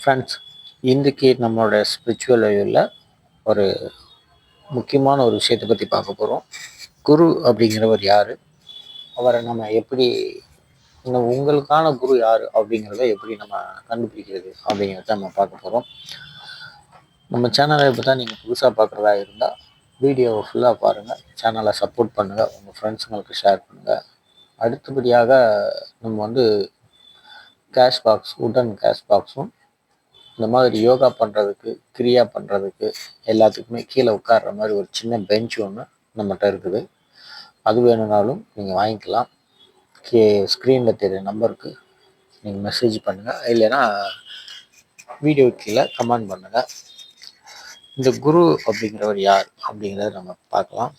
Friends, இன்றைக்கி நம்மளோட spiritual லைவில் ஒரு முக்கியமான ஒரு விஷயத்தை பற்றி பார்க்க போகிறோம். குரு அப்படிங்கிறவர் யார், அவரை நம்ம எப்படி உங்களுக்கான குரு யார் அப்படிங்கிறத எப்படி நம்ம கண்டுபிடிக்கிறது அப்படிங்கிறத நம்ம பார்க்க போகிறோம். நம்ம சேனலை இப்போ தான் நீங்கள் புதுசாக பார்க்குறதா இருந்தால் வீடியோவை ஃபுல்லாக பாருங்கள், சேனலை சப்போர்ட் பண்ணுங்கள், உங்கள் ஃப்ரெண்ட்ஸுங்களுக்கு ஷேர் பண்ணுங்கள். அடுத்தபடியாக நம்ம கேஷ் பாக்ஸ், உடன் கேஷ் பாக்ஸும் இந்த மாதிரி யோகா பண்ணுறதுக்கு, கிரியா பண்ணுறதுக்கு எல்லாத்துக்குமே கீழே உட்கார்ற மாதிரி ஒரு சின்ன பெஞ்ச் ஒன்று நம்மகிட்ட இருக்குது. அது வேணும்னாலும் நீங்கள் வாங்கிக்கலாம். ஸ்க்ரீனில் தெரியுற நம்பருக்கு நீங்கள் மெசேஜ் பண்ணுங்கள், இல்லைன்னா வீடியோ கீழே கமெண்ட் பண்ணுங்கள். இந்த குரு அப்படிங்கிறவர் யார் அப்படிங்கிறத நம்ம பார்க்கலாம்.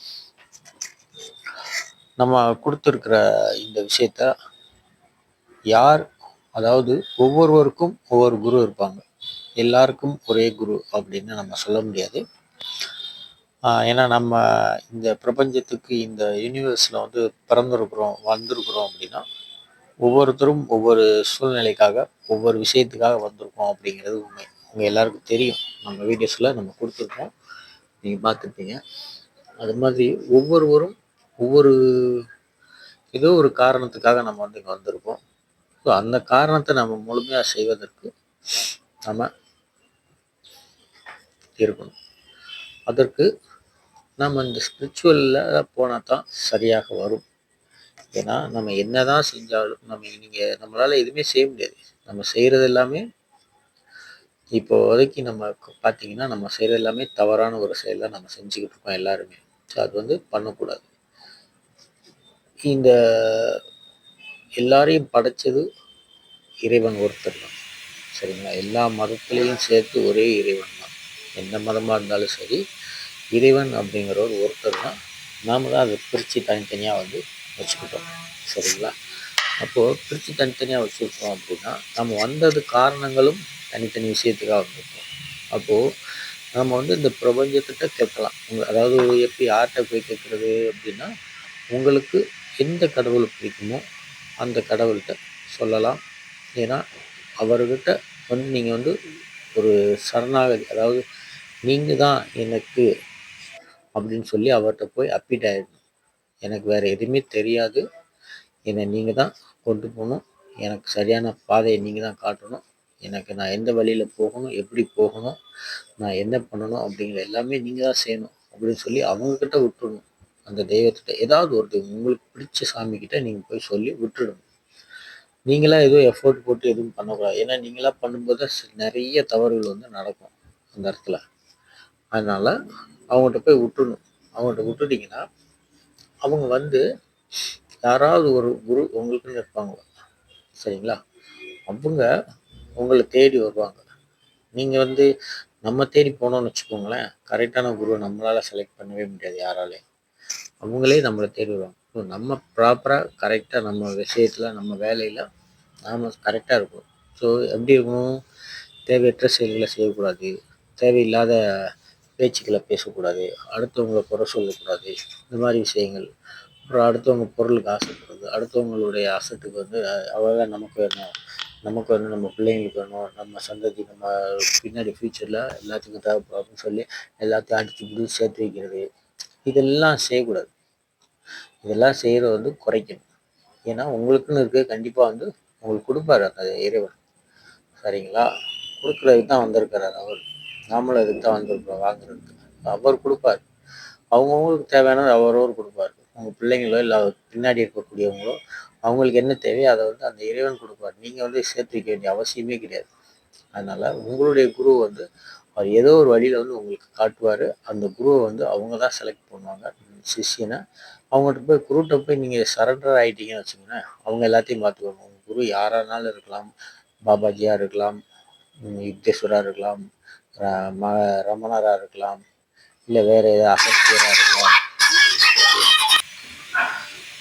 நம்ம கொடுத்துருக்கிற இந்த விஷயத்த யார், அதாவது ஒவ்வொருவருக்கும் ஒவ்வொரு குரு இருப்பாங்க. எல்லாருக்கும் ஒரே குரு அப்படின்னு நம்ம சொல்ல முடியாது. ஏன்னா நம்ம இந்த பிரபஞ்சத்துக்கு, இந்த யூனிவர்ஸில் பிறந்திருக்கிறோம், வந்திருக்கிறோம் அப்படின்னா ஒவ்வொருத்தரும் ஒவ்வொரு சூழ்நிலைக்காக, ஒவ்வொரு விஷயத்துக்காக வந்திருக்கோம் அப்படிங்கிறது உண்மை. உங்கள் எல்லாருக்கும் தெரியும், நம்ம வீடியோஸில் நம்ம கொடுத்துருக்கோம், நீங்கள் பார்த்துருப்பீங்க. அது மாதிரி ஒவ்வொருவரும் ஒவ்வொரு ஏதோ ஒரு காரணத்துக்காக நம்ம இங்கே வந்திருக்கோம். ஸோ அந்த காரணத்தை நம்ம முழுமையாக செய்வதற்கு நம்ம இருக்கணும். அதற்கு நம்ம இந்த ஸ்பிரிச்சுவலில் போனால் தான் சரியாக வரும். ஏன்னா நம்ம என்ன தான் செஞ்சாலும் நம்மளால் எதுவுமே செய்ய முடியாது. நம்ம செய்கிறது எல்லாமே இப்போதைக்கு நம்ம பார்த்தீங்கன்னா, நம்ம செய்கிறது எல்லாமே தவறான ஒரு செயலை நம்ம செஞ்சுக்கிட்டு இருக்கோம் எல்லாருமே. ஸோ அது பண்ணக்கூடாது. இந்த எல்லாரையும் படைச்சது இறைவன் ஒருத்தர் தான், சரிங்களா? எல்லா மதத்திலையும் சேர்த்து ஒரே இறைவன் தான். எந்த மதமாக இருந்தாலும் சரி, இறைவன் அப்படிங்கிறவர் ஒருத்தர் தான். நாம் தான் அதை பிரித்து தனித்தனியாக வச்சுக்கிட்டோம், சரிங்களா? அப்போது பிரித்து தனித்தனியாக வச்சுருக்கோம் அப்படின்னா நம்ம வந்தது காரணங்களும் தனித்தனி விஷயத்துக்காக வந்திருக்கோம். அப்போது நம்ம இந்த பிரபஞ்சத்திட்ட கேட்கலாம். அதாவது எப்படி யார்கிட்ட போய் கேட்குறது அப்படின்னா, உங்களுக்கு எந்த கடவுளை பிடிக்குமோ அந்த கடவுள்கிட்ட சொல்லலாம். ஏன்னா அவர்கிட்ட நீங்கள் ஒரு சரணாகதி, அதாவது நீங்கள் தான் எனக்கு அப்படின்னு சொல்லி அவர்கிட்ட போய் அப்பீட் ஆகிடணும். எனக்கு வேறு எதுவுமே தெரியாது, என்னை நீங்கள் தான் கொண்டு போகணும், எனக்கு சரியான பாதையை நீங்கள் தான் காட்டணும், நான் எந்த வழியில் போகணும், எப்படி போகணும், நான் என்ன பண்ணணும் அப்படிங்கிற எல்லாமே நீங்கள் தான் செய்யணும் அப்படின்னு சொல்லி அவங்கக்கிட்ட விட்டுடணும். அந்த தெய்வத்திட்ட ஏதாவது உங்களுக்கு பிடிச்ச சாமிக்கிட்ட நீங்கள் போய் சொல்லி விட்டுடணும். நீங்களாக எதுவும் எஃபோர்ட் போட்டு எதுவும் பண்ணக்கூடாது. ஏன்னா நீங்களாக பண்ணும்போது நிறைய தவறுகள் நடக்கும் அந்த இடத்துல. அதனால் அவங்கள்ட்ட போய் விட்டுடணும். அவங்கள்ட்ட விட்டுட்டிங்கன்னா அவங்க யாராவது ஒரு குரு உங்களுக்குன்னு இருப்பாங்க, சரிங்களா? அவங்க உங்களை தேடி வருவாங்க. நீங்கள் நம்ம தேடி போனோம்னு வச்சுக்கோங்களேன், கரெக்டான குருவை நம்மளால் செலக்ட் பண்ணவே முடியாது யாராலையும். அவங்களே நம்மளை தேடி வருவாங்க. ஸோ நம்ம ப்ராப்பராக கரெக்டாக நம்ம விஷயத்தில், நம்ம வேலையில் நாம் கரெக்டாக இருக்கணும். ஸோ எப்படி இருக்கணும்? தேவையற்ற செயல்களை செய்யக்கூடாது, தேவையில்லாத பேச்சுக்களை பேசக்கூடாது, அடுத்தவங்களை குறை சொல்லக்கூடாது, இந்த மாதிரி விஷயங்கள். அப்புறம் அடுத்தவங்க பொருளுக்கு ஆசைப்படுறது, அடுத்தவங்களுடைய அசட்டுக்கு அவ்வளோ நமக்கு வேணும், நம்ம பிள்ளைங்களுக்கு வேணும், நம்ம சந்ததி, நம்ம பின்னாடி ஃப்யூச்சரில் எல்லாத்துக்கும் தேவைப்படும் சொல்லி எல்லாத்தையும் அடித்து பிடிச்சி சேர்த்து வைக்கிறது, இதெல்லாம் செய்யக்கூடாது. இதெல்லாம் செய்கிறது குறைக்கணும். ஏன்னா உங்களுக்குன்னு இருக்க கண்டிப்பாக உங்களுக்கு கொடுப்பாரு அந்த இறைவன், சரிங்களா? கொடுக்குறதுக்கு தான் வந்திருக்கிறார் அவர். நாமளும் அதுக்கு தான் வந்திருக்கிறோம், வாங்குறதுக்கு. அவர் கொடுப்பார். அவங்கவுங்களுக்கு தேவையானது அவரவர் கொடுப்பார். உங்கள் பிள்ளைங்களோ இல்லை பின்னாடி இருக்கக்கூடியவங்களோ அவங்களுக்கு என்ன தேவையோ அதை அந்த இறைவன் கொடுப்பார். நீங்கள் சேர்த்து வைக்க வேண்டிய அவசியமே கிடையாது. அதனால் உங்களுடைய குரு அவர் ஏதோ ஒரு வழியில் உங்களுக்கு காட்டுவார். அந்த குருவை அவங்க தான் செலக்ட் பண்ணுவாங்க, சிஷியனை. அவங்கள்ட்ட போய் குருகிட்ட போய் நீங்கள் சரண்டர் ஆகிட்டீங்கன்னு வச்சுக்கோங்களேன், அவங்க எல்லாத்தையும் பார்த்துக்குவாங்க. உங்கள் குரு யாரானாலும் இருக்கலாம், பாபாஜியாக இருக்கலாம், யுக்தேஸ்வராக இருக்கலாம், ரமணராக இருக்கலாம், இல்லை வேறு ஏதாவது அகஸ்தியராக இருக்கலாம்,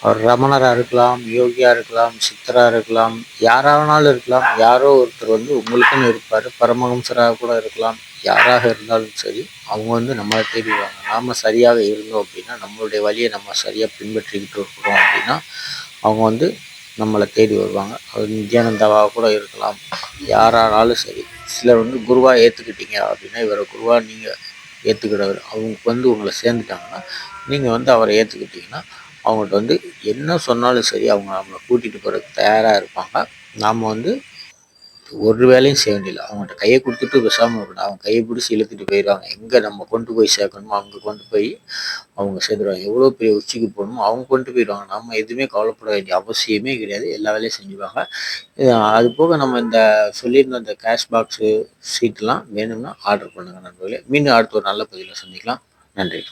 அவர் ரமணராக இருக்கலாம், யோகியாக இருக்கலாம், சித்தராக இருக்கலாம், யாரானாலும் இருக்கலாம். யாரோ ஒருத்தர் உங்களுக்குன்னு இருப்பார். பரமஹம்சராக கூட இருக்கலாம். யாராக இருந்தாலும் சரி, அவங்க நம்மளை தேடிடுவாங்க. நாம் சரியாக இருந்தோம் அப்படின்னா, நம்மளுடைய வழியை நம்ம சரியாக பின்பற்றிக்கிட்டு இருக்கிறோம் அப்படின்னா அவங்க நம்மளை தேடி வருவாங்க. அவர் நித்யானந்தாவாக கூட இருக்கலாம், யாரானாலும் சரி, சிலர் வந்து குருவா ஏற்றுக்கிட்டீங்க அப்படின்னா, இவரை குருவா நீங்கள் ஏற்றுக்கிடவர் அவங்க வந்து உங்களை சேர்ந்துட்டாங்கன்னா, நீங்கள் வந்து அவரை ஏற்றுக்கிட்டிங்கன்னா, அவங்கள்ட்ட வந்து என்ன சொன்னாலும் சரி, அவங்க நம்மளை கூட்டிகிட்டு போகிறதுக்கு தயாராக இருப்பாங்க. நாம் வந்து ஒரு வேலையும் செய்ய வேண்டியதில்ல. அவங்கள்ட்ட கையை குடுத்துட்டு பேசாம இருக்கணும். அவங்க கைய பிடிச்சு இழுத்துட்டு போயிருவாங்க. எங்க நம்ம கொண்டு போய் சேர்க்கணுமோ, அங்க கொண்டு போய் அவங்க சேர்த்துருவாங்க. எவ்வளோ பெரிய உச்சிக்கு போகணுமோ அவங்க கொண்டு போயிருவாங்க. நம்ம எதுவுமே கவலைப்பட வேண்டிய அவசியமே கிடையாது. எல்லா வேலையும் செஞ்சுருவாங்க. அது போக நம்ம இந்த சொல்லியிருந்த இந்த கேஷ் பாக்ஸு, சீட்லாம் வேணும்னா ஆர்டர் பண்ணுங்க நண்பர்களே. மீண்டும் அடுத்த ஒரு நல்ல பதிவுல சந்திக்கலாம். நன்றி.